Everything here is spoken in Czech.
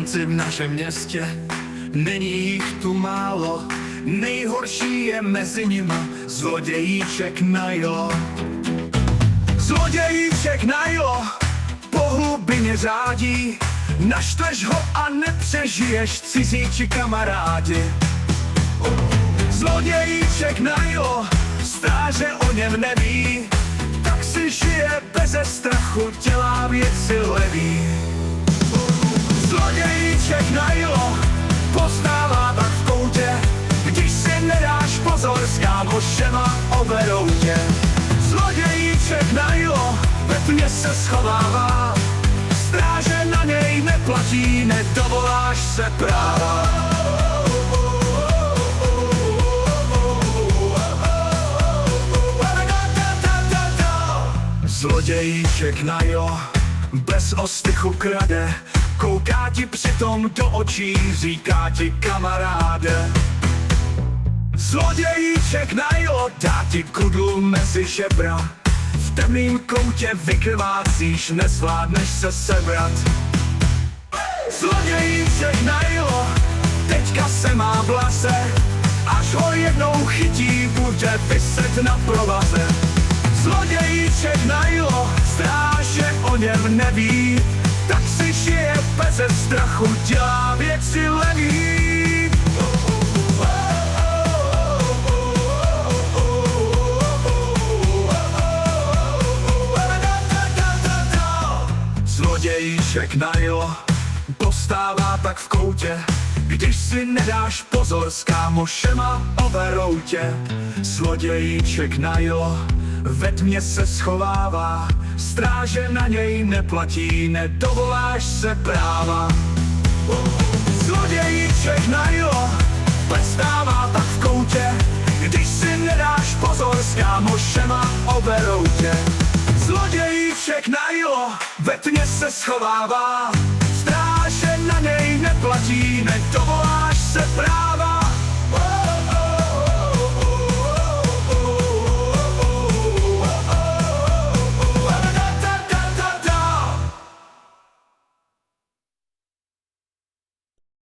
zločinci v našem městě, není jich tu málo. Nejhorší je mezi nima zlodějíček Najo. Zlodějíček Najo po hlubině řádí, naštveš ho a nepřežiješ, cizí či kamarádi. Zlodějíček Najo, stráže o něm neví, tak si žije beze strachu, dělá věci levý. Zlodějíček Najo postává tak v koutě, když si nedáš pozor, s kámošema oberou tě. Zlodějíček Najo ve tmě se schovává, stráže na něj neplatí, nedovoláš se práva. Zlodějíček Najo bez ostychu krade, kouká ti přitom do očí, říká ti kamaráde. Zlodějíček Najo dá ti kudlu mezi žebra, v temným koutě vykrvácíš, nezvládneš se sebrat. Zlodějíček Najo teďka se má v lase, až ho jednou chytí, bude viset na provaze. Zlodějíček Najo, stráže o něm neví, tak si žije beze strachu, dělá věci levý. Zlodějíček Najo postává tak v koutě, když si nedáš pozor, s kámošema oberou tě. Zlodějíček Najo ve tmě se schovává, stráže na něj neplatí, nedovoláš se práva. Zlodějíček Najo postává tak v koutě, když si nedáš pozor, s kámošema oberou tě. Zlodějíček Najo ve tmě se schovává, stráže na něj neplatí, nedovoláš se práva.